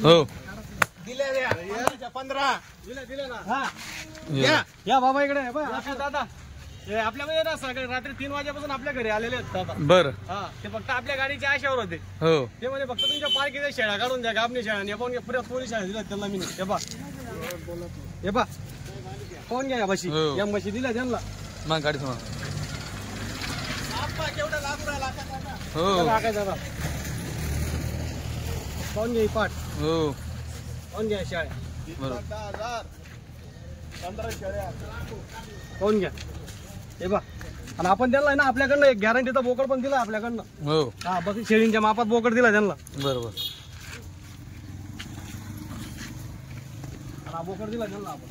हो दिले द्या 15 दिले ना. हा या बाबा इकडे दादा. हे आपल्यामध्ये ना सगळे रात्री 3 वाजेपासून आपल्या घरी आलेले आहेत दादा. बर. हा ते फक्त आपल्या गाडीच्या आशावर होते. हो ते म्हणजे फक्त तुमच्या पार्किंगच्या शेळ्या काढून द्या. गाबणी शेळ्या हे पण पुऱ्या पोलीस शेळ्या दिल्या त्यांना मी. हे बा कोण घ्या म्हशी. या म्हशी दिल्या त्यांना. मग गाडी समोर केवढा लागू राहिला हो काय दादा. कोण घ्या पाठ. हो कोण घ्या शेळ्या. बरोबर 10,000 15 शेळ्या कोण घ्या. हे बा आणि आपण त्यांना ना आपल्याकडनं एक गॅरंटीचा बोकड पण दिला आपल्याकडनं. हो हा बस शेळींच्या मापात बोकड दिला त्यांना. बरोबर. हा बोकड दिला त्यांना आपण.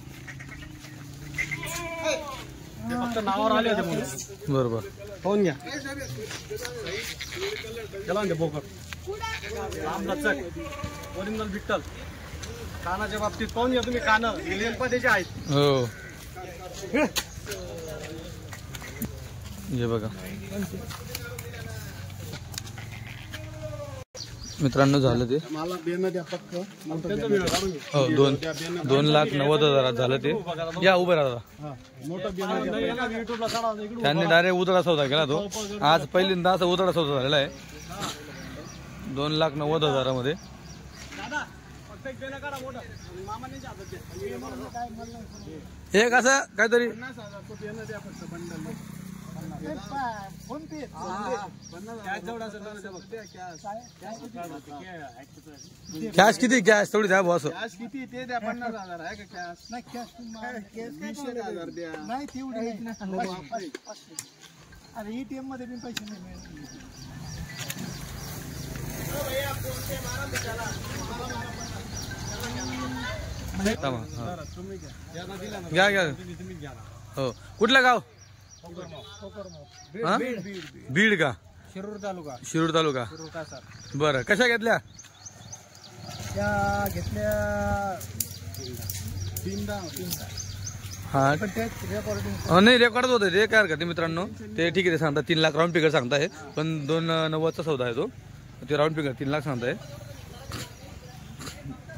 ते फक्त नावावर आले होते म्हणून. बरोबर. पाहून घ्या चला ना बोकड. ओरिजिनल विठ्ठल. कानाच्या बाबतीत पाहून घ्या तुम्ही. कान लेनपात्याचे आहेत. हो हे बघा मित्रांनो झालं ते. मला बेन द्या पक्क. हो 2,90,000 झालं ते. या उभे राहा. त्यांनी डायरेक्ट उतरा सौदा केला तो. आज पहिल्यांदा असा उतरा सौदा झालेला आहे 2,90,000 मध्ये. एक असं काहीतरी कॅश किती. कॅश थोडी द्या बॉस. कॅश किती ते द्या. 50,000 आहे का कॅश. नाही कॅश 20,000 द्या. नाही तेवढी नाही. अरे एटीएम मध्ये पण पैसे नाही मिळत. घ्या घ्या. हो कुठलं गाव. बीड का. शिरूर तालुका. शिरूर तालुका. बरं कशा घेतल्या. त्या घेतल्या 3 हा नाही रेकॉर्डच होते ते. काय हरकत मित्रांनो ते ठीक आहे. ते सांगता 3 लाख राऊंड फिगर सांगताय. पण 2,90,000चा सौदा आहे तो. ते राऊंड फिगर 3 लाख सांगताय.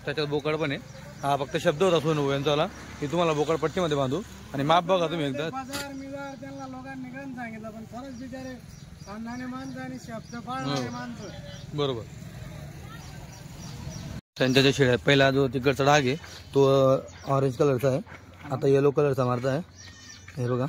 त्याच्यात बोकड पण आहे. हा फक्त शब्द होता सोनू यांचा की तुम्हाला बोकड पट्टीमध्ये बांधू. आणि माप बघा तुम्ही एकदा. त्यांना लोकांनी गण सांगितलं पण खरंच बिचारे अन्नाने माणसं आणि शब्द पाळणारे माणसं. बरोबर. त्यांच्या ज्या शेळ्या पहिला जो तिकडचा डाग आहे तो ऑरेंज कलरचा आहे. आता येलो कलरचा मारता आहे. हे बघा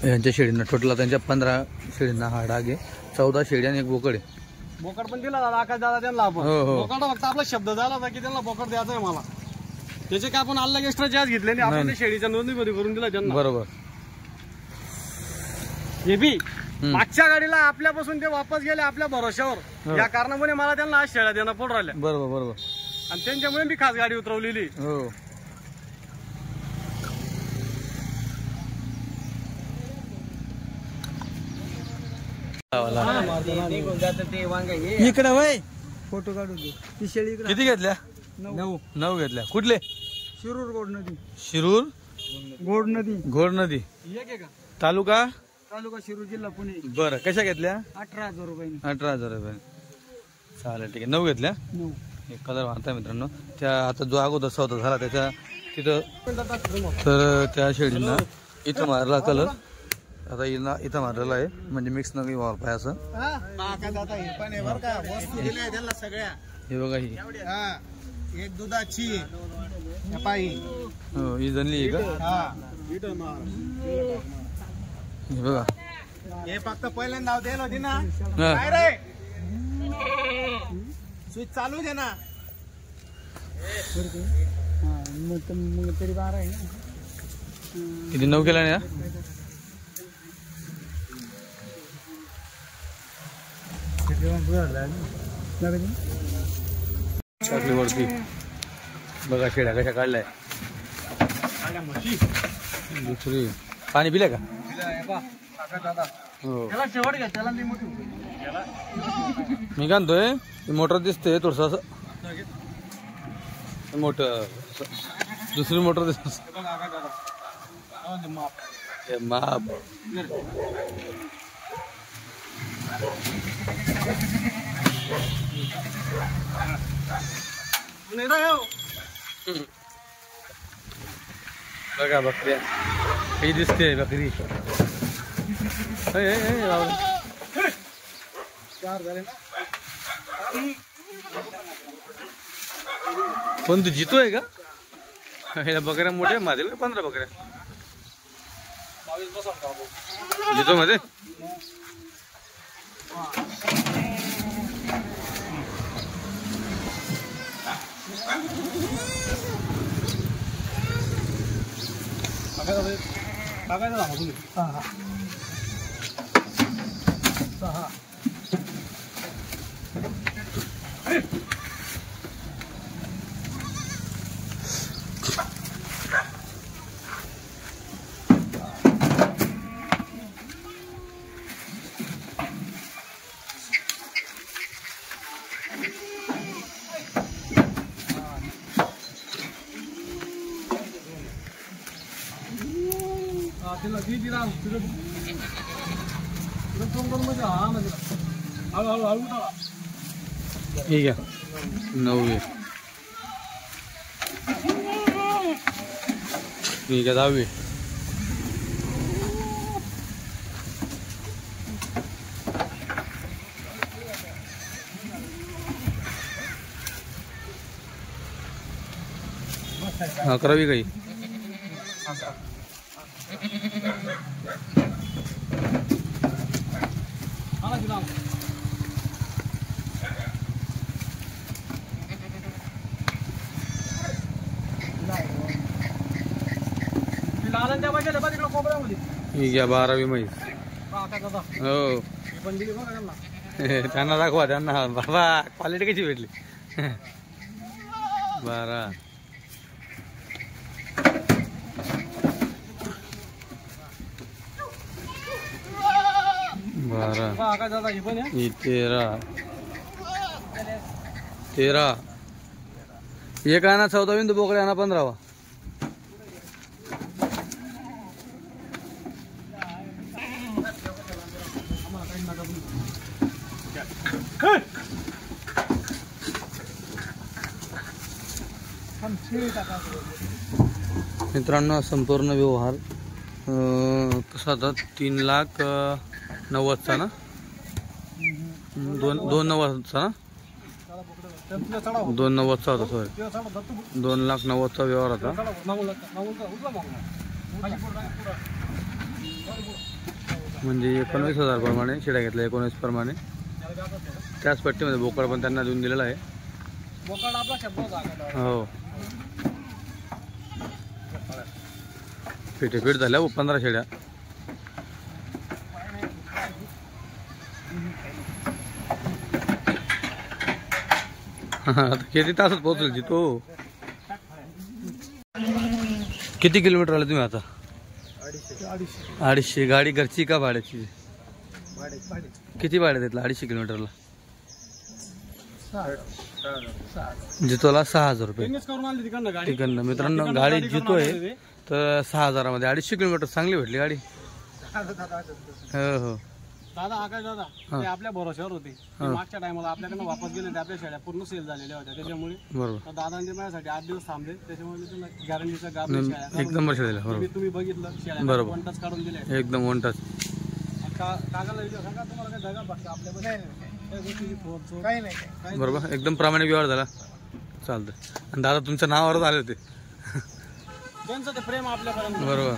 यांच्या शेळींना टोटल त्यांच्या 15 शेळींना हा डाग आहे. 14 शेळी आणि 1 बोकड आहे. बोकड पण दिला दादा आकाश दादा त्यांना आपण. बोकड फक्त आपला शब्द झाला होता की त्यांना बोकड द्यायचा आहे मला. त्याचे काय आपण अलग एक्स्ट्रा चार्ज घेतले नाही. आपण शेळीच्या नोंदणीमध्ये करून दिला त्यांना. बरोबर. हे बी मागच्या गाडीला आपल्यापासून ते वापस गेले आपल्या भरोश्यावर. या कारणामुळे मला त्यांना आज शेळ्या देणं पडून राहिल्या. बरोबर बरोबर. आणि त्यांच्यामुळे मी खास गाडी उतरवलेली. हो इकडे वय फोटो काढून दे. ती शेळी किती घेतल्या. 9 घेतल्या. कुठले. शिरूर गोड नदी. शिरूर गोड नदी. घोड नदी. तालुका शिरूर जिल्हा पुणे. बरं कशा घेतल्या. 18,000 रुपये. 18,000 रुपये. चालेल ठीक आहे. 9 घेतल्या. एक कलर मारता मित्रांनो. त्या आता जो अगोदर सौदा झाला त्याच्या तिथं तर त्या शेळींना इथं मारला कलर. आता इथं मारलेला आहे म्हणजे मिक्स न वापराय असं. हे बघा ही एक दुधाची हो ही जनली आहे का. हे बघा हे फक्त पहिल्यांदा द्यायला होती ना. काय रे स्विच चालू दे ना. तरी 12 आहे ना. किती 9 केला ना. वरती बघा शेळ्या कशा काढलाय. दुसरी पाणी पिले का. हो मी काय म्हणतोय मोटर दिसते थोडस मोठ. दुसरी मोटर दिसते. माप बघा बकऱ्या ही दिसते बकरी. पण तू जितोय का? ह्या बकऱ्या मोठ्या माझे 15 बकऱ्या जितो मध्ये. ठीक आहे 9. ठीक आहे 10. अकरावी काही. ठीक आहे 12वी म्हैस. हो त्यांना दाखवा त्यांना बाबा क्वालिटी कशी भेटली. 12 ही 13 एक आणा 14 बिंदू बोकडे आणा 15वा. मित्रांनो संपूर्ण व्यवहार कसा होता 3,90,000चा ना. 2,90,000चा ना. 2,90,000चा होता. सॉरी 2,90,000चा व्यवहार होता. म्हणजे 19,000 प्रमाणे शेळ्या घेतल्या. 19 प्रमाणे त्याच पट्टीमध्ये बोकड पण त्यांना देऊन दिलेला आहे. हो फिट झाल्या 15 शेळ्या. आता किती तासात पोहोचल जितो. किती किलोमीटर आले तुम्ही आता? 250. गाडी घरची का भाड्याची? किती भाड्यात येतला 250 किलोमीटरला? जितोला 6,000 रुपये तिकडनं. मित्रांनो गाडी जितो आहे तर 6,000मध्ये 250 किलोमीटर चांगली भेटली गाडी. हो हो दादा आकाश दादा ते आपल्या भरोश्यावर होते. मागच्या टायमाला आपल्याकडनं वापस गेले आपल्या शेळ्या पूर्ण सेल झालेल्या होत्या. त्याच्यामुळे बरोबर दादांनी माझ्यासाठी 8 दिवस थांबले. त्याच्यामुळे तुला गॅरंटीचा गाभ एक नंबर शेळ्या. बरोबर तुम्ही बघितलं शेळ्या बरोबर 1 टच काढून दिले एकदम 1 टच. काकाला विचार सांगा तुम्हाला काय जागा बाकी आपल्या काही नाही. बरोबर एकदम प्रामाणिक व्यवहार झाला. चालतं. आणि दादा तुमच्या नावावरच आले होते. त्यांचं ते प्रेम आपल्यापर्यंत. बरोबर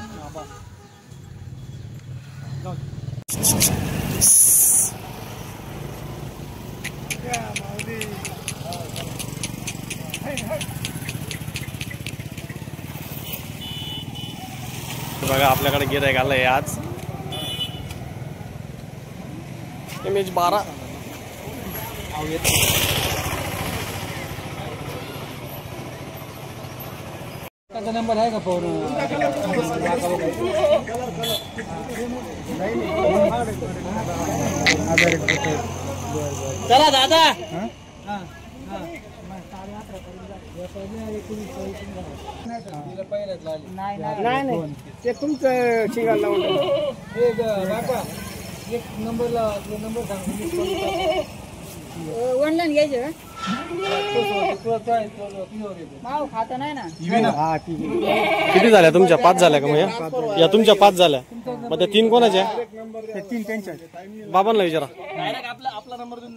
बघा आपल्याकडे गिऱ्हाईक आलंय आज. MH12 नंबर आहे का फोन? चला दादा नाही ते तुमचं शिंगाला लावून एक नंबरला नंबर सांगतो. ऑनलाईन घ्यायचे किती माव खाता नाही ना. किती झाल्या तुमच्या? 5 झाल्या का? मग या तुमच्या 5 झाल्या. मग त्या 3 कोणाच्या? 3 त्यांच्या. बाबांना विचारा. आपला नंबर देऊन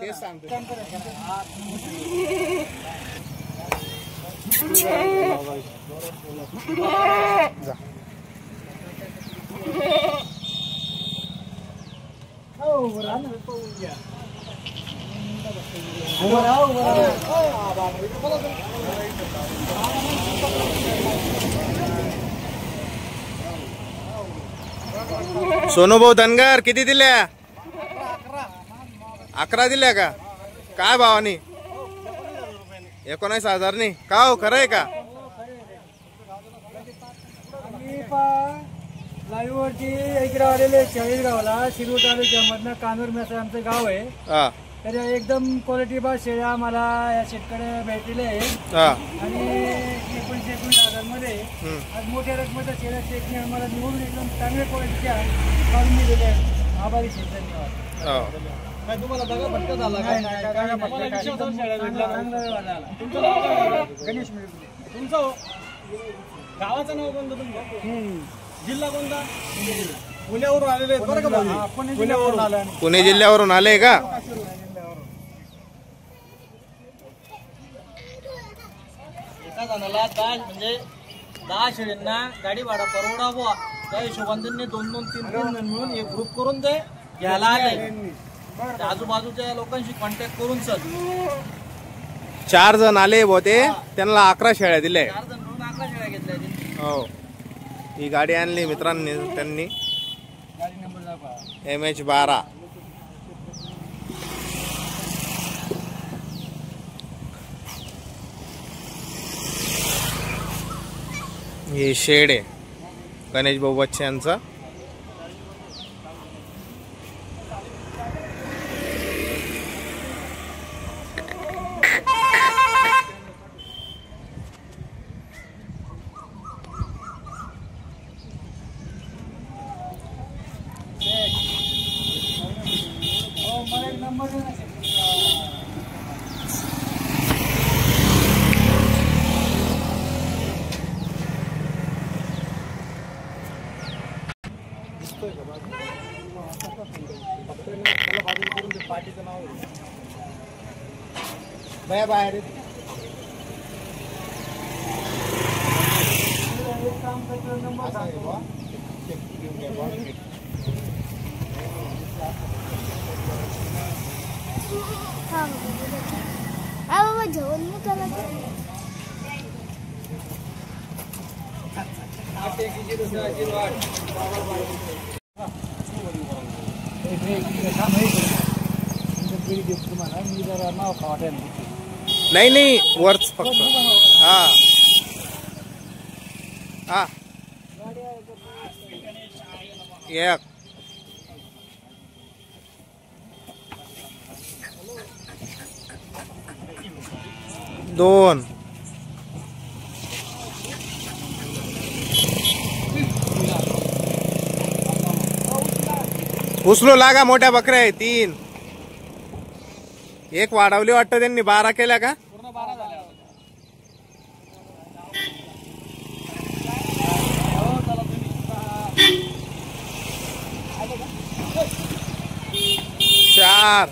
सोनूभाऊ धनगर किती दिल्या? 11 दिल्या का? काय भावानी? 19,000 नी का हो? खरं आहे का? लाईव्ह वरती इकडे आलेले 40 गावाला शिरूर तालुक्यामधनं कानूर मेसा आमचं गाव आहे. हा तर एकदम क्वालिटी बा शेळ्या मला या शेतकऱ्या भेटलेल्या आहेत. हा आणि 19,000 मध्ये आज मोठ्या रकमेच्या शेळ्या शेतकरी आम्हाला निवडून एकदम चांगल्या क्वालिटीच्या काढून दिलेल्या आहेत. आभारी शेत धन्यवाद. हो. काय तुम्हाला दगा फटका झाला का? नाही, नाही, काय तुम्हाला फटका विश्वासावर नाही. शेळ्या भेटल्या? चांगला व्यवहार झाला. तुमचं नाव काय? गणेश मिळवले. तुमचं गावाचं नाव कोणतं तुमचं? जिल्हा कोणता? पुण्यावरून आलेले आहेत बरं का भाऊ? पुण्यावरून आला. पुणे जिल्ह्यावरून आले का? एका जणाला 10 शेळ्यांना गाडी भाडा परवडावा त्या हिशोबाने त्यांनी 2-3 जण मिळून एक ग्रुप करून ते घ्यायला आले. आजूबाजूच्या लोकांशी कॉन्टॅक्ट करून सर 4 जण आले होते, त्यांना 11 शेळ्या दिल्या. 4 जण मिळून 11 शेळ्या घेतल्या त्यांनी. हो. ही गाडी आणली मित्रांनी त्यांनी. गाडी नंबर दाखवा. MH12. हे शेड आहे गणेश भाऊ बच्चे यांचा. मला एक नंबर दे ना. बाहेर बाबा जेवण नाही करत. तुम्हाला मी जरा नाव खावा. नाही वरच फक्त. हा हा 1 2 उचलू लागा. मोठ्या बकऱ्या आहे 3. एक वाढवली वाटतं त्यांनी. 12 केल्या का? पूर्ण 12 झाल्या. 4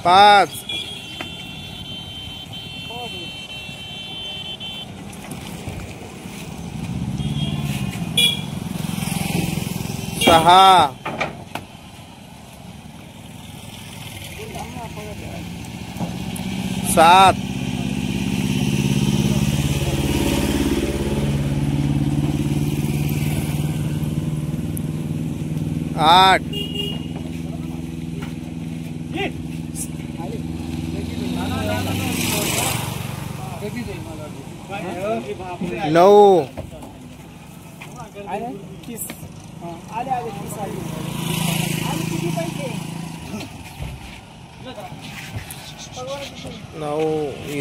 5 6 7 8 9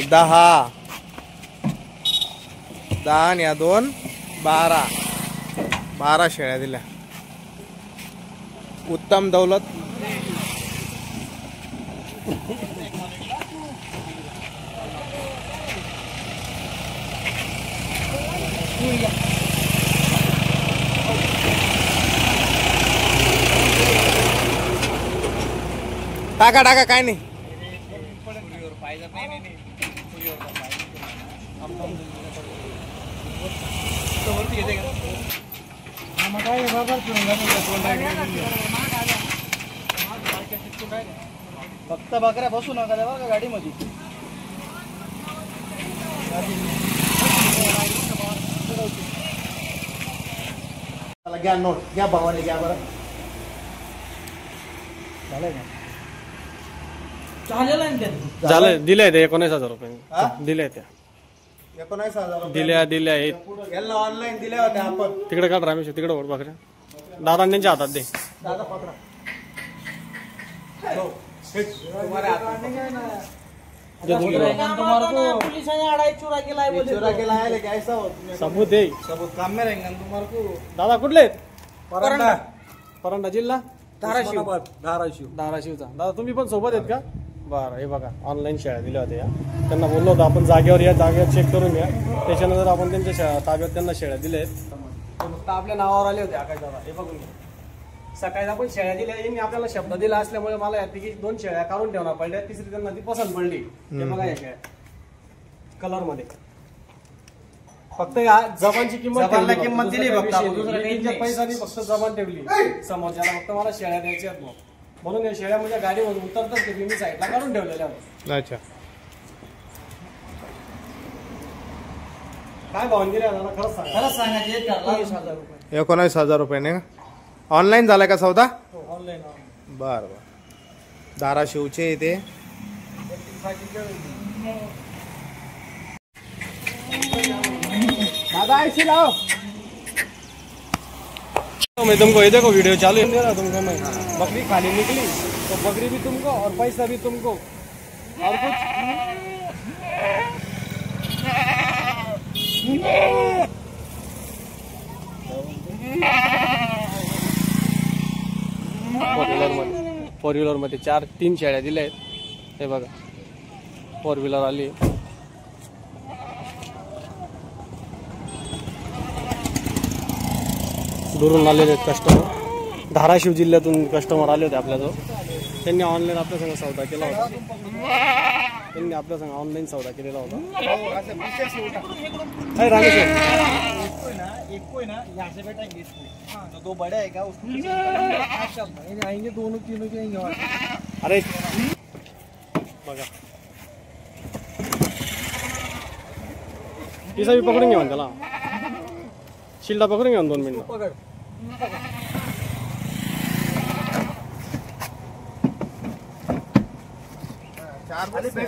10 10 आणि 2 12 12 शेळ्या दिल्या. उत्तम दौलत. टाका टाका काय नाही. फक्त बकऱ्या बसू नका बरं का गाडीमध्ये. घ्या नोट घ्या भावाने घ्या बरं. झालं दिले ते 19,000 रुपये दिले त्या 19,000 दिल्या यांना ऑनलाईन दिल्या होत्या आपण. तिकडे काढ रामेश तिकडे ओढ बकऱ्या. दादा त्यांच्या हातात दे. दादा पकडा. सबूत आहे. दादा कुठले परंडा जिल्हा धाराशिवचा. दादा तुम्ही पण सोबत आहेत का? बरं हे बघा ऑनलाईन शेळ्या दिल्या होत्या. त्यांना बोललो होतो आपण जागेवर या जागेवर चेक करून घ्या. त्याच्यानंतर आपण त्यांच्या ताब्यात त्यांना शेळ्या दिल्या आहेत. फक्त आपल्या नावावर आले होते आकाश दादा. हे बघून घ्या. सकाळी आपण शेळ्या दिल्या. यांनी आपल्याला शब्द दिला असल्यामुळे मला यापैकी 2 शेळ्या काढून ठेवणार पडल्या. तिसरी त्यांना ती पसंत पडली. हे बघा या शेळ्या कलर मध्ये. फक्त या जबानची किंमत दिली फक्त आपण, दुसरं काही नाही. पैशानी फक्त जबान ठेवली समोरच्याला. फक्त मला शेळ्या द्यायच्या आहेत म्हणून या शेळ्या म्हणजे गाडीवरून उतरतच ते मी साईडला काढून ठेवलेल्या. अच्छा काय भावून दिल्या दादा खरंच सांगा. खरंच सांगायचे 19,000 रुपये. 19,000 रुपयाने ऑनलाईन झालाय का सौदा? ऑनलाईन बर बर. धाराशिवचे इथे दादा ऐसी लाओ. मैं तुमको ये देखो वीडियो चालू है मेरा. तुमको मैं बकरी खाली निकली तो बकरी भी तुमको और पैसा भी तुमको और कुछ फोर व्हीलर मध्ये 3 शेळ्या दिल्या आहेत. हे बघा 4 व्हीलर आली. दुरून आलेले आहेत कस्टमर. धाराशिव जिल्ह्यातून कस्टमर आले होते आपल्याजवळ. त्यांनी ऑनलाईन आपल्या संग सौदा केला होता. त्यांनी आपल्या संग ऑनलाईन सौदा केलेला होता. दो बड़े है क्या उसको आएंगे दोनों तीनों के आएंगे. अरे बघा तिचा बी पकडून घेऊन त्याला. शिल्डा पकडून घेऊन 2 मिनिटं. पकड़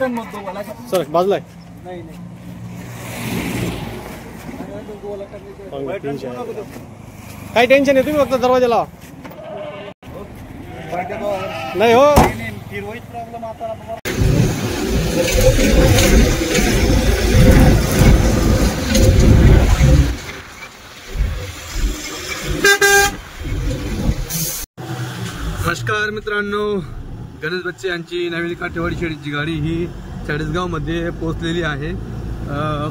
मत दो वाला. सर बाजूला आहे. नहीं नहीं काही टेन्शन आहे. तुम्ही फक्त दरवाजा लावा. नाही हो फिर वही प्रॉब्लम आता है. नमस्कार मित्रांनो, गणेश बच्चे यांची नवीन काठेवाडी शेळीची गाडी ही चाळीसगावमध्ये पोहोचलेली आहे.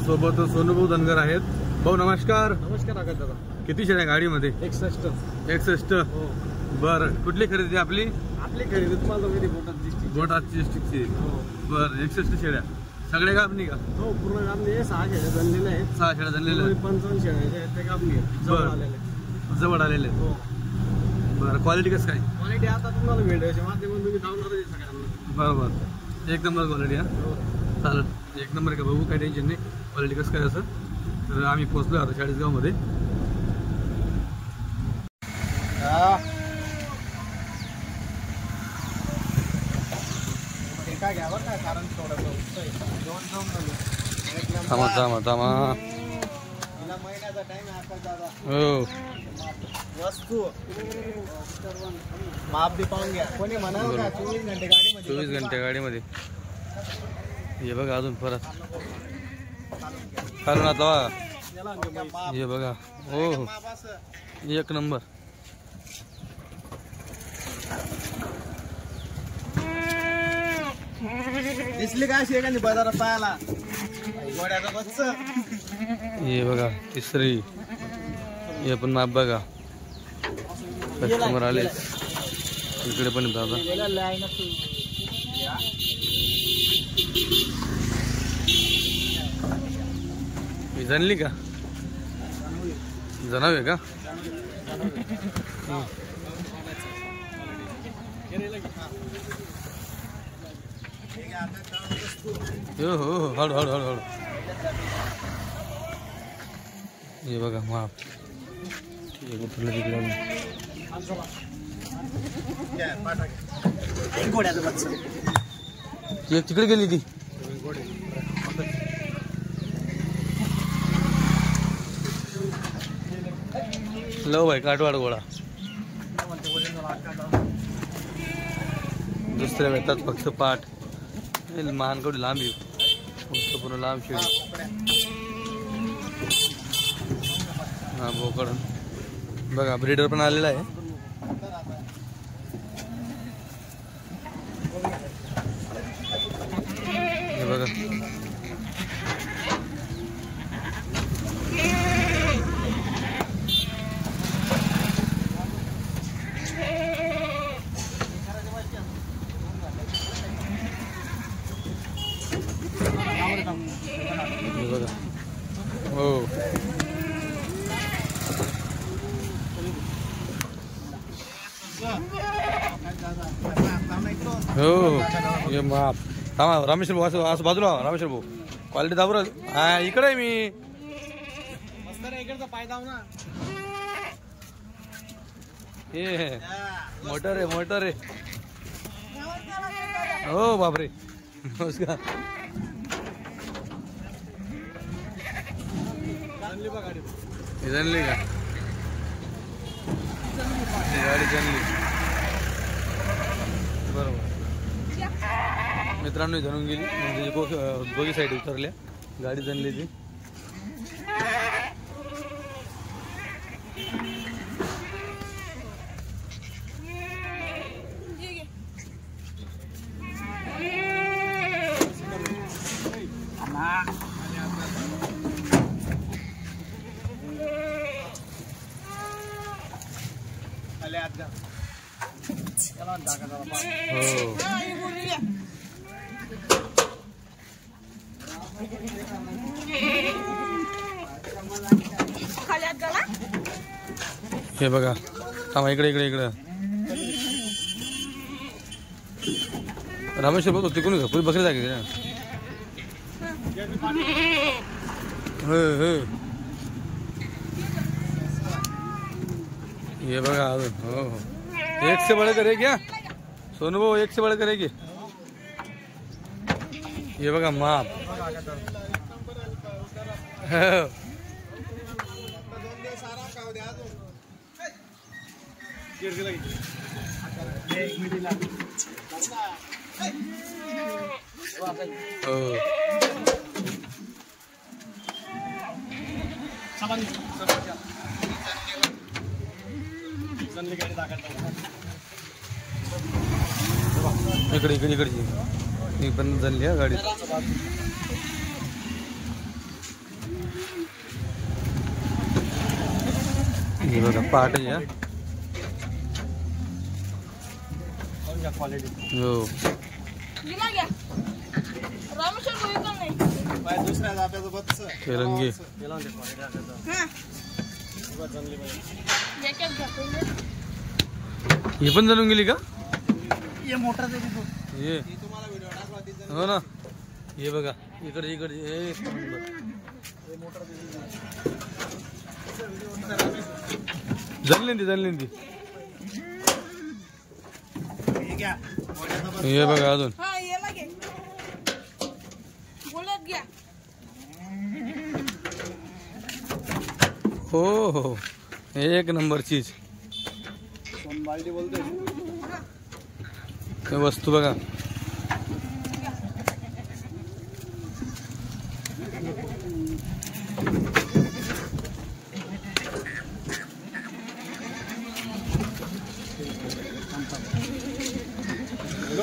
सोबत सोनूभाऊ धनगर आहेत. भाऊ नमस्कार. नमस्कार आकाश दादा. किती शेळ्या गाडीमध्ये? 61. बरं, कुठली खरेदी आपली? आपली खरेदी तुम्हाला बोटाची डिस्ट्रिक्टची. बरं, 61 शेळ्या सगळे कापणी का? हो पूर्ण कापणी. 6 शेळ्या जनलेल्या आहेत. 6 शेळ्या जनलेल्या आहेत. 55 शेळ्या आहेत ते कापणी आहेत. जवळ आलेले आहेत. हो बरं, क्वालिटी कसं काय? क्वालिटी आता तुम्हाला व्हिडिओच्या माध्यमातून तुम्ही दाखवणार आहे सगळ्यांना. बरोबर, 1 नंबर क्वालिटी. चालेल, 1 नंबर का बघू, काही टेन्शन नाही. क्वालिटी कसं काय असं. तर आम्ही पोहोचलो आता चाळीसगावमध्ये. काय घ्यावं का कारण थांबा महिन्याचा टाइम आहे आता दादा. हो. वस्तू माप बी पाहून घ्या. कोणी म्हणाल का 24 घंटे गाडीमध्ये? 24 घंटे गाडीमध्ये. हे बघा अजून परत चालून आता. हे बघा. हो हो. एक नंबर. दिसली काय अशी एखादी बाजारात पाहायला घोड्याचा बच्च. हे बघा तिसरी. हे पण माप बघा. कस्टमर आले इकडे पण दादा. ही जाणली का? जनावे का? हो हो हळू हळू हळू हळू. हे बघा माप. ठीक आहे उतरलं तिकडे. घोड्याचं बच्च. एक तिकडे गेली ती. लव भाई काटवाड गोळा. दुसऱ्या वेळात फक्त पाठ मानकडे लांबी फक्त पूर्ण लांब शेळी. हा बोकड बघा ब्रीडर पण आलेला आहे. हे बघा हो हो ये माप. थांबा रामेश्वर भाऊ असं बाजूला रामेश्वर भाऊ क्वालिटी दाबू. हा इकडे आहे मी. इकडचा पाय दाव ना. हे मोटर आहे मोटर आहे. हो बापरे नमस्कार. जनली का गाडी जनली बरोबर. मित्रांनो जनून गेली म्हणजे दोघी साईड उतरल्या. गाडी जनली ती. हे बघा थांबा इकडे इकडे इकडे. रामेश्वर बघतो तिकडून का पुरी बकरी जागी ना. ये बघा अजून. हो हो एक से बढ़कर एक क्या सोनू भाऊ एक से बढ़कर एक. ये बघा माप. इकडे इकडे इकडची ही पण झाली आहे गाडी. हे बघा पाट आहे. हो दुसऱ्या जात्याचं बच्च. रंगी ही पण जाणून गेली का? मोटर ये हो ना. हे बघा इकडे इकडे जनली ती. हे बघा अजून. हो हो एक नंबर चीज. वस्तू बघा.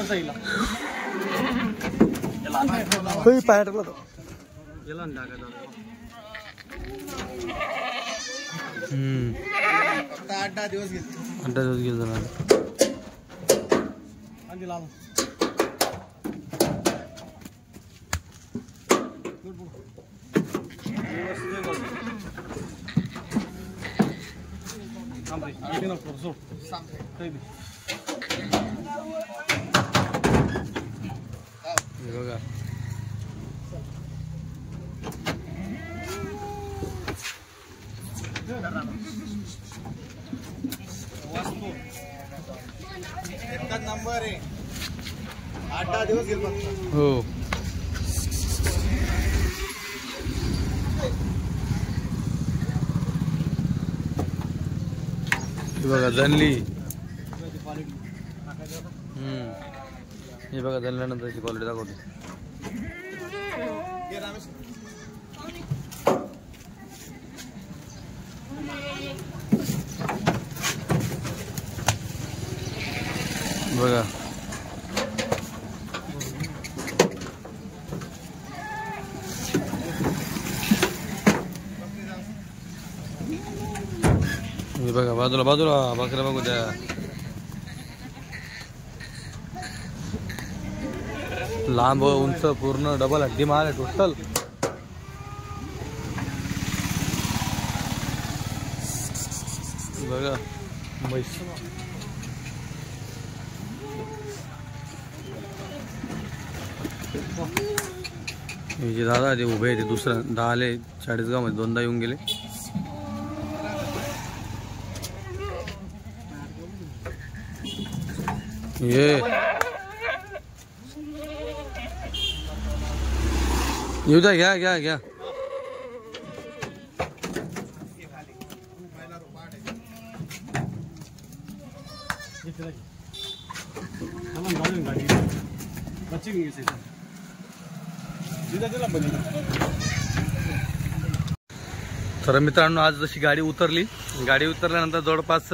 साईडला पाय टाकला तो. गेला ना टाकायचा. फक्त 8-10 दिवस घेतले. 8 दिवस गेलो ना. आणि लाल हे बघा एकच नंबर आहे. 8-10 दिवस गेले फक्त. हो. हे बघा जनली. हे बघा जनल्यानंतरची क्वालिटी दाखवतो. हे रामेश बघा हे बघा बाजूला बाजूला बकऱ्या बघू द्या. लांब उंच पूर्ण डबल हड्डी माल आहे टोटल. बघा म्हैस. हे जे दादा ते उभे आहे ते दुसरं 10 आले 40 गाव मध्ये 2दा येऊन गेले. ये येऊ द्या. घ्या घ्या घ्या. बच्चे भी ऐसे तर मित्रांनो आज जशी गाडी उतरल्यानंतर जवळपास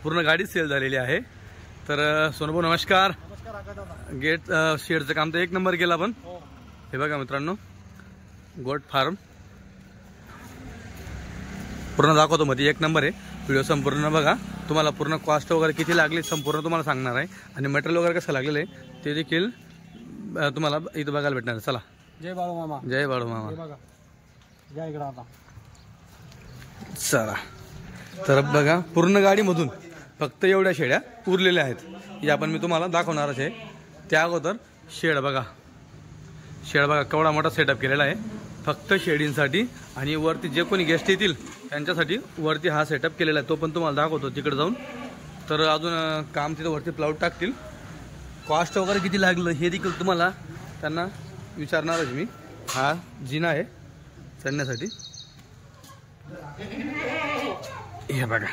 पूर्ण गाडी सेल झालेली आहे. तर सोनभाऊ नमस्कार. गेट शेडचं काम तर 1 नंबर केला. पण हे बघा मित्रांनो गोट फार्म पूर्ण दाखवतो मध्ये 1 नंबर आहे. व्हिडिओ संपूर्ण बघा. तुम्हाला पूर्ण कॉस्ट वगैरे किती लागली संपूर्ण तुम्हाला सांगणार आहे. आणि मटेरियल वगैरे कसं लागलेलं आहे ते देखील तुम्हाला इथं बघायला भेटणार. चला. जय बाळू मामा. जय बाळू मामा. बघा या इकडं आता. चला. तर बघा पूर्ण गाडीमधून फक्त एवढ्या शेड्या उरलेल्या आहेत. या पण मी तुम्हाला दाखवणारच आहे. त्या अगोदर शेड बघा. शेड बघा केवढा मोठा सेटअप केलेला आहे फक्त शेडींसाठी. आणि वरती जे कोणी गेस्ट येतील त्यांच्यासाठी वरती हा सेटअप केलेला आहे. तो पण तुम्हाला दाखवतो तिकडे जाऊन. तर अजून काम तिथं वरती प्लाउट टाकतील. कॉस्ट वगैरे किती लागलं हे देखील तुम्हाला त्यांना विचारणारच मी. हा जिना आहे चढण्यासाठी. हे बघा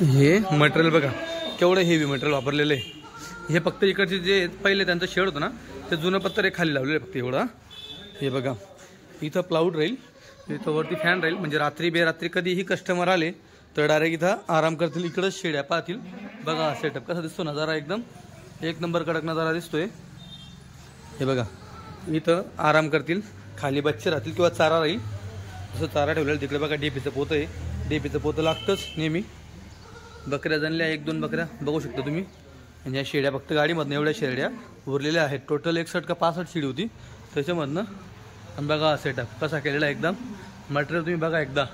हे मटेरियल बघा केवढं हेवी मटेरियल वापरलेलं आहे. हे फक्त इकडचे जे पहिले त्यांचं शेड होतं ना ते जुनं पत्तर एक खाली लावलेलं फक्त एवढं. हे बघा इथं प्लाउड राहील. इथं वरती फॅन राहील म्हणजे रात्री बेरात्री कधीही कस्टमर आले तर डायरेक्ट इथं आराम करतील. इकडंच शेड्या पाहतील. बघा सेटअप कसा दिसतो. नजारा एकदम 1 नंबर कडक नजारा दिसतोय. हे बघा इथं आराम करतील. खाली बच्चे राहतील किंवा चारा राहील. जसं चारा ठेवलेला तिकडे बघा डीपीचं पोतं आहे. डीपीचं पोतं लागतंच नेहमी. बकऱ्या जनल्या 1-2 बकऱ्या बघू शकता तुम्ही. आणि या शेड्या फक्त गाडीमधनं एवढ्या शेड्या उरलेल्या आहेत. टोटल 61 का 65 शेडी होती त्याच्यामधनं. आणि बघा सेटअप कसा केलेला एकदम. मटेरियल तुम्ही बघा एकदा.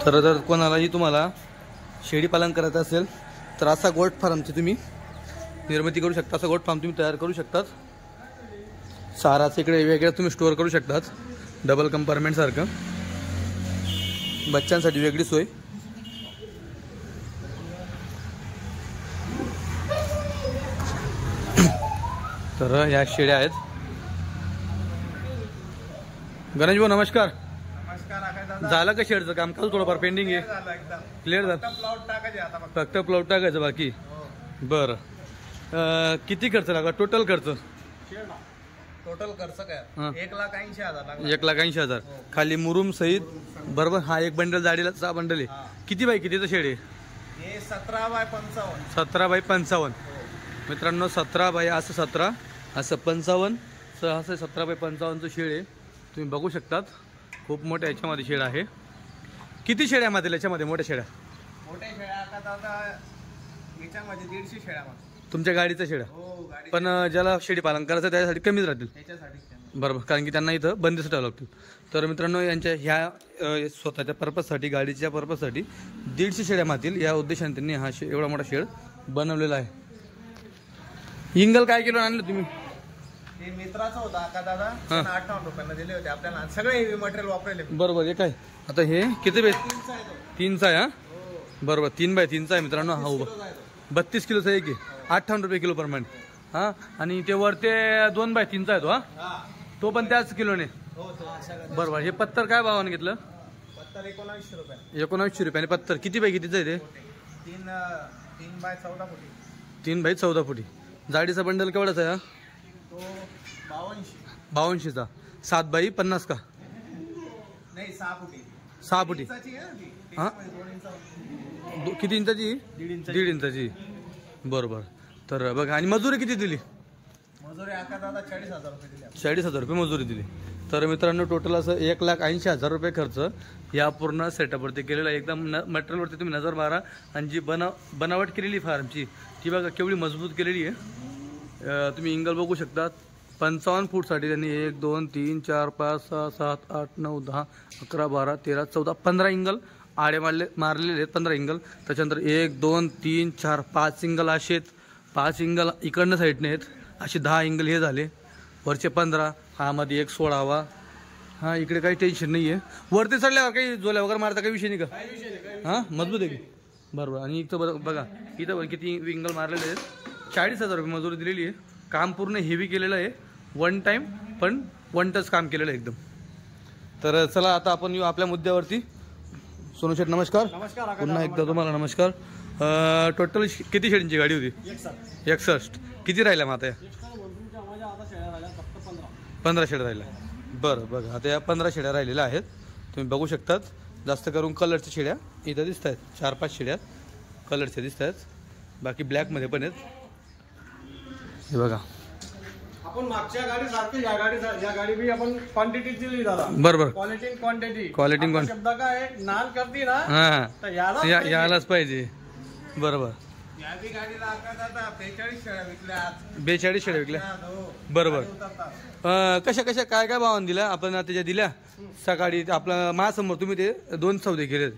तर जर कोणालाही तुम्हाला शेळी पालन करायचं असेल तर असा गोट फार्मची तुम्ही निर्मिती करू शकता. असा गोट फार्म तुम्ही तयार करू शकतात. चाराच इकडे वेगळं तुम्ही स्टोअर करू शकतात. डबल कंपार्टमेंट सारखं. बच्चांसाठी वेगळी सोय. तर या शेळ्या आहेत. गणेश भाऊ नमस्कार. झालं का शेडचं काम? काल थोडंफार पेंडिंग आहे. क्लिअर झालं फक्त प्लॉट टाकायचं बाकी. बरं किती खर्च लागला टोटल खर्च? टोटल खर्च हा. काय 1,80,000 लागला. 1,80,000 खाली मुरुम सहित बरोबर. हा एक बंडल जाडीला बंडल आहे. किती बाय कितीचं शेड आहे? हे 17x55. 17x55. मित्रांनो 17 असं 17 असं 55 असं 17x55चं शेड आहे. तुम्ही बघू शकतात खूप मोठ्या याच्यामध्ये शेड आहे. किती शेड्या मातील याच्यामध्ये मोठ्या शेड्या? मोठ्या शेळ्या आता याच्यामध्ये 150 शेळ्यामध्ये. तुमच्या गाडीच्या शेड्या? हो गाडी पण ज्याला शेळी पालन करायचं त्याच्यासाठी कमीच राहतील त्याच्यासाठी. बरोबर, कारण की त्यांना इथं बंदिस्त ठेवावं लागतील. तर मित्रांनो यांच्या ह्या स्वतःच्या पर्पजसाठी गाडीच्या पर्पजसाठी 150 शेड्या मातील या उद्देशाने त्यांनी हा एवढा मोठा शेड बनवलेला आहे. इंगल काय किलो आणलं तुम्ही? हे मित्राचं होतं आका दादा, 58 रुपयांना दिले होते आपल्याला. सगळे हेवी मटेरियल वापरले. बरोबर. हे काय आता हे किती बाय 3चा आहे? हा बरोबर 3x3चा आहे मित्रांनो. हा उभा 32 किलोचा एक आहे. 58 रुपये किलो प्रमाणे. हा आणि ते वर ते 2x3चा आहे तो. हा तो पण त्याच किलोने. बरोबर. हे पत्तर काय भावाने घेतलं? पत्तर 1900 रुपये. 1900 रुपये. आणि पत्तर किती बाय कितीचं आहे ते? 3x14 फुटी. 3x14 फुटी. जाडीचा बंडल केवढाचा आहे? तो 52. 52चा. 7x50 का? नाही 6 फुटी. 6 फुटी. इंचाची आहे ना ती. हा? 2 इंच. किती इंचाची? 1.5 इंचाची. बरोबर. तर बघा. आणि मजुरी किती दिली? मजुरी आका दादा 40,000 रुपये दिले. 40,000 रुपये मजुरी दिली. तर मित्रांनो टोटल असं 1,80,000 रुपये खर्च या पूर्ण सेटअपवरती केलेला आहे. एकदम मटेरियलवरती तुम्ही नजर मारा. आणि जी बनावट केलेली फार्मची ती बघा केवढी मजबूत केलेली आहे. तुम्ही इंगल बघू शकता. 55 फूटसाठी त्यांनी 1 2 3 4 5 6 7 8 9 10 11 12 13 14 15 इंगल आडे मारलेले आहेत. 15 इंगल. त्याच्यानंतर 1 2 3 4 5 इंगल असे आहेत. 5 इंगल इकडनं साईडने आहेत. असे 10 इंगल हे झाले. वरचे 15. हा मध्ये एक 16वा. हा इकडे काही टेन्शन नाही आहे. वरती चढल्यावर काही जोल्या वगैरे मारता काही विषय नाही का? हां मजबूत आहे की. बरोबर. आणि इथं बघा इथं किती इंगल मारलेले आहेत. 40,000 रुपये मजुरी दिलेली आहे. काम पूर्ण हेवी केलेलं आहे. 1 टाइम पण 1 टच काम केलेलं आहे एकदम. तर चला आता आपण येऊ आपल्या मुद्द्यावरती. सोनू शेठ नमस्कार. नमस्कार. पुन्हा एकदा तुम्हाला नमस्कार. टोटल किती शेडींची गाडी होती? 61. किती राहिल्या मग आता या? 15 शेड्या राहिल्या. बरं बघा आता या 15 शेड्या राहिलेल्या आहेत. तुम्ही बघू शकतात. जास्त करून कलरच्या शेड्या इथं दिसत आहेत. 4-5 शेड्या कलरच्या दिसत आहेत. बाकी ब्लॅकमध्ये पण आहेत. हे बघा. आपण मागच्या गाडी सारखी या गाडी बी आपण क्वांटिटी दिली दादा. बरोबर. क्वालिटी शब्द काय नाल करती ना हां तर यालाच पाहिजे. बरोबर. या बी गाडीला आका दादा 42 शेळ्या विकल्या आज. 42 शेड्या विकल्या. हो. बरोबर. उतरतात. कशा काय भावाने दिल्या आपण त्याच्या दिल्या सकाळी आपला माझ्यासमोर तुम्ही ते 2 सौदे केले.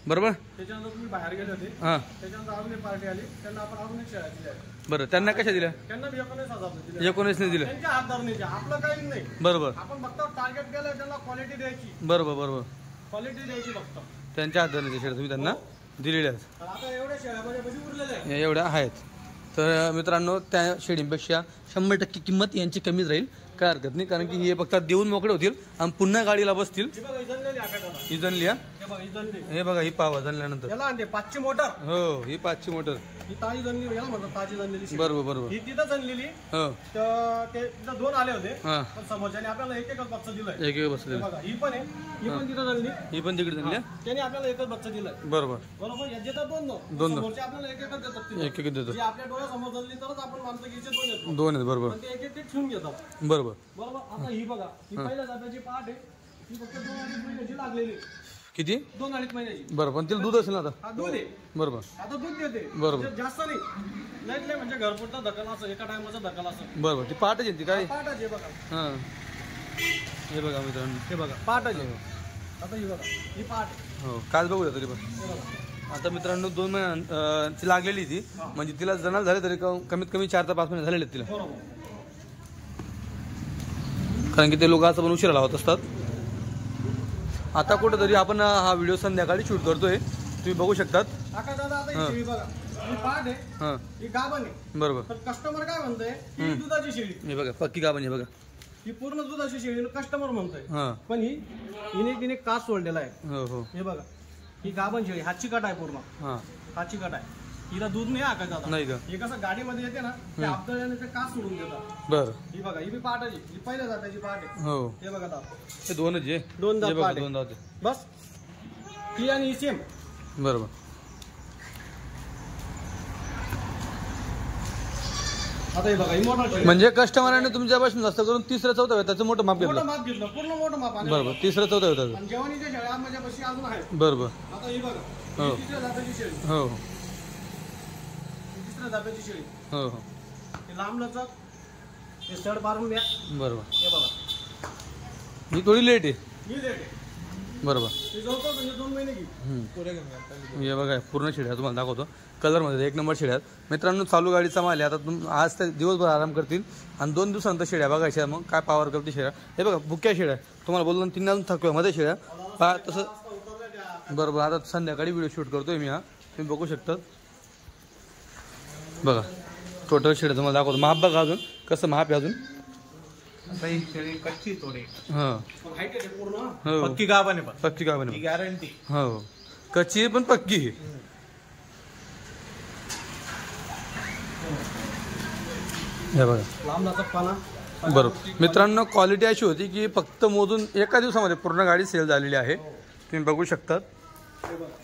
बरोबर. त्याच्यानंतर तुम्ही बाहेर गेले होते. हां त्याच्यानंतर अजून एक पार्टी आली त्यांना आपण अजून एक शेळ्या दिल्या. बरं. त्यांना कशा दिल्या? त्यांना 19,000 दिले. 19 दिल्या. त्यांच्या हातधरणीचे आपलं काही नाही. बरोबर आपण फक्त टार्गेट केलं त्यांना क्वालिटी द्यायची. बरोबर. क्वालिटी द्यायची फक्त. त्यांच्या हाताने शेड्या तुम्ही त्यांना दिलेल्या आहेत. तर आता एवढ्या शेळ्यामध्ये म्हणजे उरलेल्या आहे. एवढ्या आहेत. तर मित्रांनो त्या शेडींपेक्षा 100% किंमत यांची कमीच राहील. काय हरकत नाही. कारण की हे फक्त देऊन मोकळे होतील आणि पुन्हा गाडीला बसतील. ही बघा, ही जनलेली आकाशाला. ही जनली. हा हे बघा, ही जनली. हे बघा ही पावा जनल्यानंतर. याला आणते 5ची मोटर. हो ही 5ची मोटर. ही ताजी जनली याला म्हणतात ताजी जनलेली शेळी. बरोबर. ही तिथं जनलेली. हो तर ते तिथं 2 आले होते. हां पण समोरच्याने आपल्याला एकच बच्चा दिलाय. एक बसले. हे बघा ही पण आहे. ही पण तिथं जनली. ही पण तिकडे जनली. त्याने आपल्याला एकच बच्चा दिलाय. बरोबर. बरोबर. याचे तर 2 दोन. समोरचे आपल्याला एकच देतात तिथं. एक देतो. जे आपल्या डोळ्यासमोर जनली तरच आपण मानतो की याचे 2 येतो. 2 आहेत. बरोबर. पण ते एक ठेवून घेतात. बरोबर. बरोबर. आता ही बघा ही पहिल्या जात्याची पाठ आहे. ही फक्त 2-2.5 महिन्याची लागलेली. किती? 2-2.5 महिन्याची. बरोबर. पण तिला दूध असेल ना आता. हा दूध आहे. बरोबर. आता दूध देते. बरोबर. म्हणजे जास्त नाही. नाही म्हणजे घरपुरता धकल असं एका टायमाचा धकल असं. बरोबर. ती पाठच येते काय? पाठच आहे बघा. हां हे बघा मित्रांनो. हे बघा पाठच आहे. आता ही बघा ही पाठ आहे. हो काल बघूया तरी पण. हे बघा. आता मित्रांनो 2 महिन्याची लागलेली ती. म्हणजे तिला जनाल झाले तरी कमीत कमी 4 ते 5 महिने झालेले आहेत तिला. बरोबर. कारण की ते लोक असं पण उशिरा लावत असतात. आता कुठंतरी आपण हा व्हिडिओ संध्याकाळी शूट करतोय. तुम्ही बघू शकतात. आका दादा आता ही शेळी बघा ही पाठ आहे. हां ही गाभण आहे. बरोबर. तर कस्टमर काय म्हणतोय ही दुधाची शेळी. हे बघा पक्की गाभण. हे बघा ही पूर्ण दुधाची शेळी कस्टमर म्हणतोय. हां पण हिने कास सोडलेला आहे. हो हे बघा ही गाभण शेळी हातची कट आहे पूर्ण. हां हातची कट आहे. हिला दूध नाही आकाश दादा. नाही का? हे कसं गाडीमध्ये येते ना ते आपल्याला ते कास सोडून देतात. बरं. ही बघा ही बी पाटाची, ही पहिल्या जाताची पाट आहे. हो हे बघा दादा, ते दोनच आहे. दोन दात हे बघा, पाट आहे. दोन दात आहे. बस ही आणि ही सेम. बरोबर. आता हे बघा ही मोठा शेळी. म्हणजे कस्टमरांनी तुमच्यापासून जास्त करून तिसऱ्या चौथ्या वेताचं मोठं माप मोठं घेतलं. माप घेतलं, पूर्ण मोठं माप आणि बरोबर, तिसऱ्या चौथ्या वेताचं. आणि जेवणीच्या शेळ्या माझ्यापाशी अजून आहेत. बरोबर. आता ही बघा हो. ही तिसऱ्या जाताची शेळी, हो हो ही तिसऱ्या जाताची शेळी. हो हो हे लांब लचक, हे सड मारून द्या. बरोबर. हे बघा ही थोडी लेट आहे. ही लेट आहे. बरोबर. हे जवळपास म्हणजे 2 महिने घेईल. हे बघा पूर्ण शेड्या तुम्हाला दाखवतो. कलरमध्ये 1 नंबर शेड्यात. मित्रांनो चालू गाडीचा माल आहे. आता आज ते दिवसभर आराम करतील आणि 2 दिवसानंतर शेड्या बघायच्या. मग काय पावर करते शेड्या. हे बघा बुक्या शेड्या तुम्हाला बोललो ना, 3 अजून थकव्यामध्ये शेड्या पहा तसं. बरोबर. आता संध्याकाळी व्हिडिओ शूट करतोय मी. हा तुम्ही बघू शकता. बघा टोटल शेड्या तुम्हाला दाखवतो. माप बघा अजून कसं माप आहे अजून. सही शेळी कच्ची थोडी. हां हाईट आहे पूर्ण. हो पक्की गाभण आहे पण. पक्की काय बने. ही गॅरंटी. हो कच्ची आहे पण पक्की आहे. हे बघा लांब लचक पाना. बरोबर. मित्रांनो क्वालिटी अशी होती की फक्त मोजून एका दिवसामध्ये पूर्ण गाडी सेल झालेली आहे. तुम्ही बघू शकतात.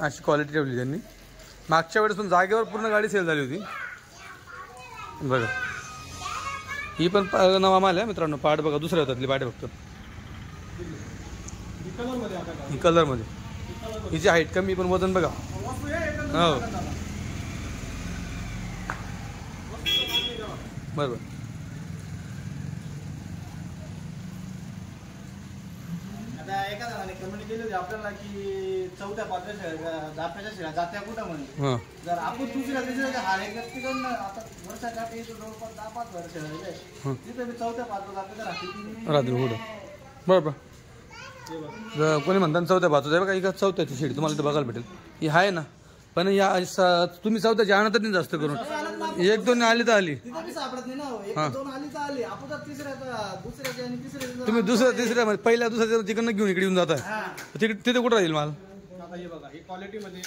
अशी क्वालिटी ठेवली त्यांनी. मागच्या वेळेस पण जागेवर पूर्ण गाडी सेल झाली होती. बघा ही पण नवा माल आहे मित्रांनो. पाट बघा दुसऱ्या होतातली पाट आहे फक्त. ही कलरमध्ये. हिची हाईट कमी पण वजन बघा. हो बरोबर. आता एका जणाने कमेंट केली होती आपल्याला की चौथ्या पाचव्या शेळ्या जात्याच्या शेळ्या जात्या कुठं म्हणे. हां जर आपण दुसऱ्या तिसऱ्या हा एक व्यक्तीकडनं आता वर्षाच्या आधी जवळपास 10-5 वर्ष झालेले तिथे मी चौथ्या पाचव्या जात्या राहते रात्री कुठं. बरोबर. कोणी म्हणतात चौथ्या पाचवं आहे बघा. ही चौथ्याची शेडी तुम्हाला इथं बघायला भेटेल. ही आहे ना पण या तुम्ही चौथ्याची आणतच नाही जास्त करून. 1-2 आली तर आली. तिथे बी सापडत नाही ना. 1-2 आली तर आली. आपण जर दुसऱ्याच्या आणि तिसऱ्या तुम्ही दुसऱ्या तिसऱ्या पहिल्या दुसऱ्या तिकडनं घेऊन इकडे येऊन जाताय. तिथे कुठं राहील माल. आता हे बघा ही क्वालिटी मध्ये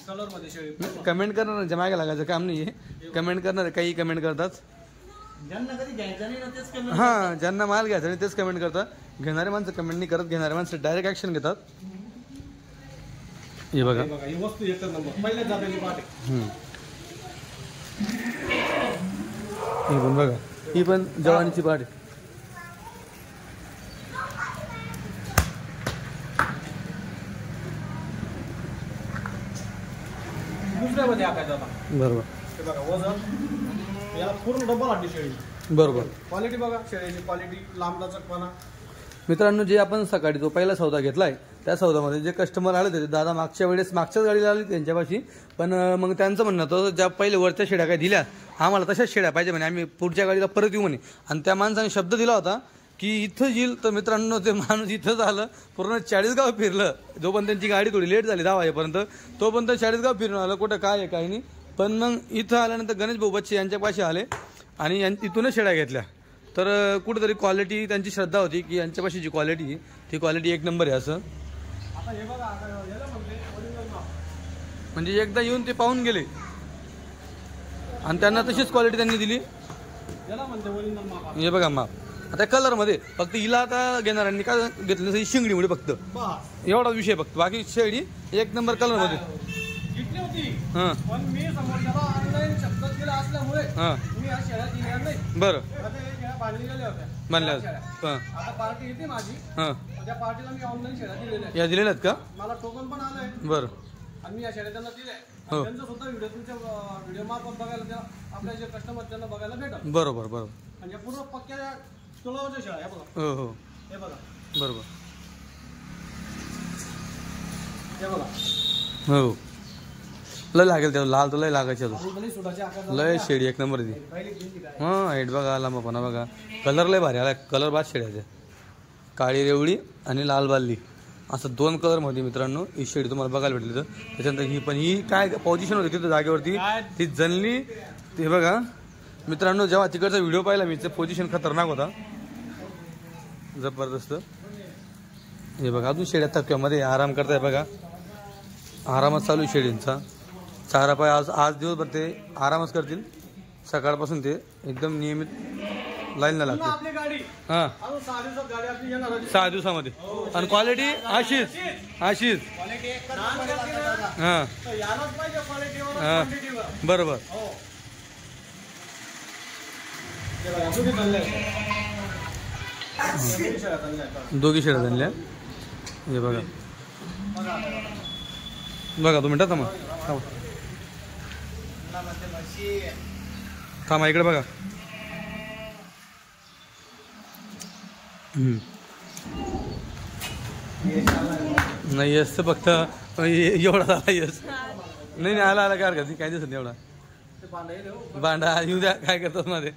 कलर मध्ये शेळी. कमेंट करणार मागे लागायचं काम नाही आहे. कमेंट करणार काही कमेंट करतात. ज्यांना कधी घ्यायचं नाही ना तेच कमेंट. हां ज्यांना माल घ्यायचा नाही तेच कमेंट करतात. घेणारे माणसं कमेंट नाही करत. घेणारे माणसं डायरेक्ट ॲक्शन घेतात. हे बघा ही वस्तू एकच नंबर पहिल्याच जात्याची पाट आहे. ही पण बघा. ही पण जवानीची पाट आहे. दुसऱ्यामध्ये आकायचं आता. बरोबर. हे बघा वजन याला पूर्ण डबल हड्डी शेळी. बरोबर. क्वालिटी बघा शेळीची क्वालिटी. लांब लचकपणा. मित्रांनो जे आपण सकाळी जो पहिला सौदा घेतलाय त्या सौदामध्ये जे कस्टमर आले होते दादा मागच्याच गाडीला आले त्यांच्यापाशी. पण मग त्यांचं म्हणणं होतं ज्या पहिले वरच्या शेड्या काय दिल्या आम्हाला तशाच शेड्या पाहिजे म्हणे. आम्ही पुढच्या गाडीला परत येऊ म्हणे. आणि त्या माणसाने शब्द दिला होता की इथं येईल. तर मित्रांनो ते माणूस इथंच आलं. पूर्ण 40 गाव फिरलं. जोपर्यंत त्यांची गाडी थोडी लेट झाली 10 वाजेपर्यंत तोपर्यंत 40 गाव फिरून आलं. कुठं काय आहे काही नाही. पण मग इथं आल्यानंतर गणेश भाऊ बच्चे यांच्यापाशी आले आणि इथूनच शेड्या घेतल्या. तर कुठेतरी क्वालिटी त्यांची श्रद्धा होती की यांच्यापाशी जी क्वालिटी ती क्वालिटी 1 नंबर आहे. असं आता हे बघा आता याला म्हणजे ओरिजिनल माप. म्हणजे एकदा येऊन ते पाहून गेले आणि त्यांना तशीच क्वालिटी त्यांनी दिली. याला म्हणजे ओरिजिनल माप. हे बघा माप. आता कलरमध्ये फक्त हिला आता घेणाऱ्यांनी काय घेतलं ही शिंगडीमुळे फक्त बस एवढा विषय. फक्त बाकी शेळी 1 नंबर कलरमध्ये. जिंकली होती. हां पण मी समोरच्याला ऑनलाईन शब्द दिला असल्यामुळे हां मी या शेळ्या दिल्या नाही. बरं आता हे शेळ्या बांधली गेल्या होत्या. म्हणल्या. हां आता पार्टी येते माझी. हां त्या पार्टीला मी ऑनलाईन शेळ्या दिलेल्या आहेत. या दिलेल्या आहेत का. मला टोकन पण आलंय बरं. आणि मी या शेळ्या त्यांना दिल्या. हो. त्यांचा सुद्धा व्हिडिओ तुमच्या व्हिडिओ मार्फत बघायला त्या आपल्या जे कस्टमर त्यांना बघायला भेटल. बरोबर बरोबर. म्हणजे पूर्ण पक्क्या तुळावरच्या शेळ्या आहे बघा. हो हो हे बघा. बरोबर. हे बघा. हो लय लागेल त्याला. लाल तर लय लागायचे अजून. बाहुबली सुडाचे आकार. लय शेडी 1 नंबर ती. पहिली जिंकली काय. हां हाईट बघा लांबपणा बघा. कलर लय भारी आला. कलर बाद शेड्याचे. काळी रेवडी आणि लाल बाल्ली असं 2 कलरमध्ये मित्रांनो ही शेडी तुम्हाला बघायला भेटली. तर त्याच्यानंतर ही काय पोझिशन होती तिथं जागेवरती ती जनली. ते बघा मित्रांनो जेव्हा तिकडचा व्हिडिओ पाहिला मी ते पोझिशन खतरनाक होता जबरदस्त. हे बघा अजून शेड्या थकव्यामध्ये आराम करताय बघा. आरामात चालू शेडींचा. चारा पाय आज आज दिवसभर ते आरामच करतील. सकाळपासून ते एकदम नियमित लाईनला लागते. आपली गाडी हां अजून 6 दिवसात गाडी आपली येणार होती. 6 दिवसामध्ये. आणि क्वालिटी अशीच अशीच. क्वालिटी एक नंबर आहे दादा. हां तर यायलाच पाहिजे क्वालिटीवर हां क्वांटिटीवर. बरोबर. हो हे बघा, दोघी चालले आहेत. दोघी शेळ्या चालल्या आहेत. दोघी शेळ्या झाल्या. हे बघा बघा 2 मिनटात थांबा थांबा उन्हामध्ये म्हशी थांबा इकडे बघा. नाही यस फक्त एवढा झाला यस. नाही आला आला काय हरकत नाही, काय दिसत नाही एवढा. ते भांडं येईल हो. भांडा येऊ द्या, काय करतात मध्ये.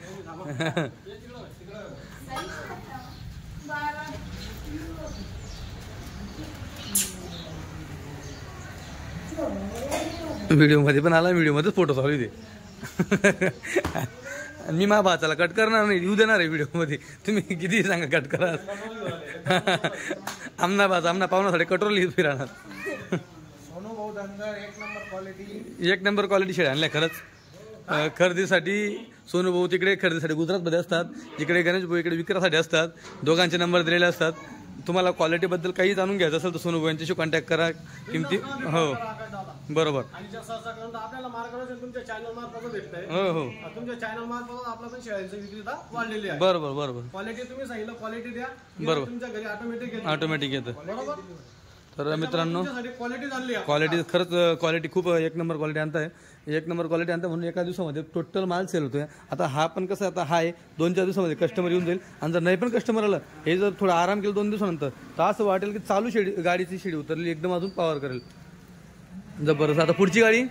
व्हिडिओ मध्ये पण आला, व्हिडिओ मध्येच फोटो चालू दे. मी माझ्या भाचाला कट करणार नाही, येऊ देणार आहे व्हिडिओ मध्ये. तुम्ही किती सांगा कट करा. आमना भाचा आमना पाहुण्यासाठी कटोर लिहित फिरणार. सोनू भाऊ धनगर एक नंबर क्वालिटी. 1 नंबर क्वालिटी शेळ्या आणल्या खरंच. खरेदीसाठी सोनू भाऊ तिकडे खरेदीसाठी गुजरातमध्ये असतात, इकडे गणेश भाऊ इकडे विक्रीसाठी असतात. दोघांचे नंबर दिलेले असतात. तुम्हाला क्वालिटीबद्दल काही जाणून घ्यायचं असेल तर सोनू भाऊ यांच्याशी कॉन्टॅक्ट करा. किमती हो बरोबर. आणि जर सहसा करून तर आपल्याला मार्गदर्शन तुमच्या चॅनल मार्फत भेटतंय. हो हो तुमच्या चॅनल मार्फत आपला पण शेळ्यांची विक्रीता वाढलेली आहे. बरोबर बरोबर क्वालिटी तुम्ही सांगितलं क्वालिटी द्या. बरोबर. तुमच्या घरी ऑटोमॅटिक येते. ऑटोमॅटिक येतं. बरोबर. तर मित्रांनो तुमच्यासाठी क्वालिटी झाली आहे. क्वालिटी खरंच क्वालिटी खूप 1 नंबर क्वालिटी आणताय. 1 नंबर क्वालिटी आणता म्हणून एका दिवसामध्ये टोटल माल सेल होतोय. आता हा पण कसं आता हा आहे 2-4 दिवसामध्ये कस्टमर येऊन जाईल. आणि जर नाही पण कस्टमर आलं, हे जर थोडा आराम केला 2 दिवसानंतर, तर असं वाटेल की चालू शेडी गाडीची शेडी उतरली एकदम अजून पॉवर करेल. जबरदस्त. आता पुढची गाडी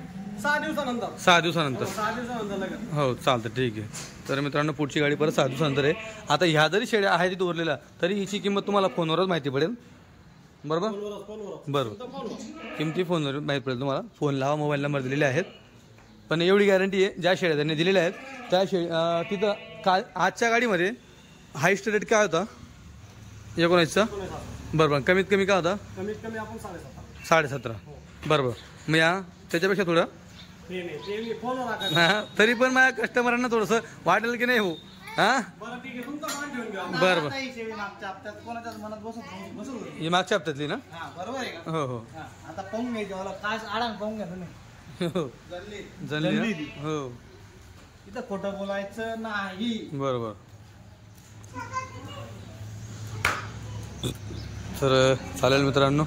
6 दिवसानंतर. 6 दिवसानंतर. 6 दिवसानंतर लगेच. हो चालतं ठीक आहे. तर मित्रांनो पुढची गाडी परत 6 दिवसानंतर आहे. आता ह्या जरी शेड्या आहेत तिथे उरलेल्या, तरी हिची किंमत तुम्हाला फोनवरच माहिती पडेल. बरोबर बरोबर. किमती फोनवर माहिती पडेल तुम्हाला. फोन लावा, मोबाईल नंबर दिलेले आहेत. पण एवढी गॅरंटी आहे, ज्या शेळ्या त्यांनी दिलेल्या आहेत त्या तिथं आजच्या गाडीमध्ये हायस्ट रेट काय होता 19चा? बरोबर. कमीत कमी काय होता? कमीत कमी आपण 7.5. 17.5. बरोबर. मग या त्याच्यापेक्षा थोडं ते फोनवर टाकायचं. हां तरी पण माझ्या कस्टमरांना थोडंसं वाटेल की नाही हो. हां बरं ठीक आहे, तुमचा मान ठेवून घ्या. बरं आता ही शेळी मागच्या हप्त्यात कोणाच्याच मनात बसत होती. ही मागच्या हप्त्यातली ना? हा बरोबर आहे का? हो हो हा, आता पाहून घ्यायची मला काय आडान पाहून घ्या तुम्ही. हो जल्ली जनली जनली ना? ती. हो इथं खोटं बोलायचं नाही. बरोबर. तर चालेल मित्रांनो,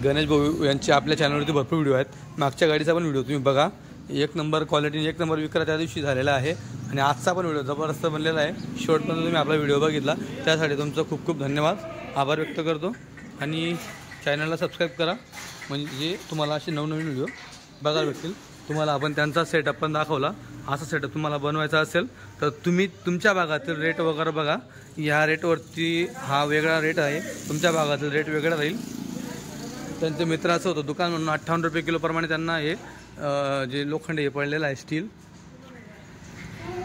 गणेश भाऊ यांचे आपल्या चॅनलवरती भरपूर व्हिडिओ आहेत. मागच्या गाडीचा पण व्हिडिओ तुम्ही बघा. 1 नंबर क्वालिटी 1 नंबर विक्रा त्या दिवशी झालेला आहे. आणि आजचा पण व्हिडिओ जबरदस्त बनलेला आहे. शेवटपर्यंत तुम्ही आपला व्हिडिओ बघितला त्यासाठी तुमचं खूप खूप धन्यवाद, आभार व्यक्त करतो. आणि चॅनलला सबस्क्राईब करा, म्हणजे तुम्हाला असे नवनवीन व्हिडिओ बघायला भेटतील. तुम्हाला आपण त्यांचा सेटअप पण दाखवला. असा सेटअप तुम्हाला बनवायचा असेल तर तुम्ही तुमच्या भागातील रेट वगैरे बघा. ह्या रेटवरती हा वेगळा रेट आहे, तुमच्या भागातील रेट वेगळा राहील. त्यांचं मित्राचं होतं दुकान म्हणून 58 रुपये किलोप्रमाणे त्यांना हे जे लोखंड हे पडलेलं आहे स्टील.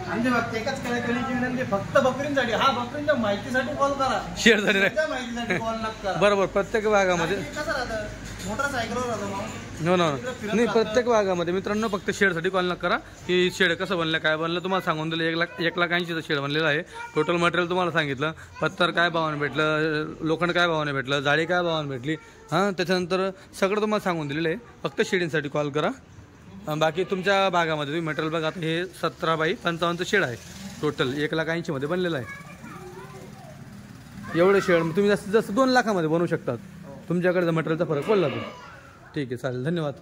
आमच्या फक्त एकच करायचं फक्त बकरींसाठी. हा बकरींच्या माहितीसाठी कॉल करा, शेअरसाठी नाही. त्या माहितीसाठी कॉल नका करा. बरोबर. प्रत्येक भागामध्ये कसं राहतं, मोटरसायकलवर राहतं माणूस. हो ना. नाही प्रत्येक भागामध्ये मित्रांनो फक्त शेडसाठी कॉल नका करा की शेड कसं बनलं काय बनलं. तुम्हाला सांगून दिलं 1,80,000 शेड बनलेलं आहे. टोटल मटेरियल तुम्हाला सांगितलं. पत्तर काय भावाने भेटलं, लोखंड काय भावाने भेटलं, जाळी काय भावाने भेटली, हां त्याच्यानंतर सगळं तुम्हाला सांगून दिलेलं आहे. फक्त शेडिंगसाठी कॉल करा. बाकी तुमच्या भागामध्ये तुम्ही मटेरियल बघा. आता हे 17x55 शेड आहे. टोटल 1,80,000 मध्ये बनलेलं आहे. एवढे शेड तुम्ही जास्तीत जास्त 2 लाखामध्ये बनवू शकतात. तुमच्याकडे जर मटेरियलचा फरक पडला तर ठीक आहे. चालेल, धन्यवाद.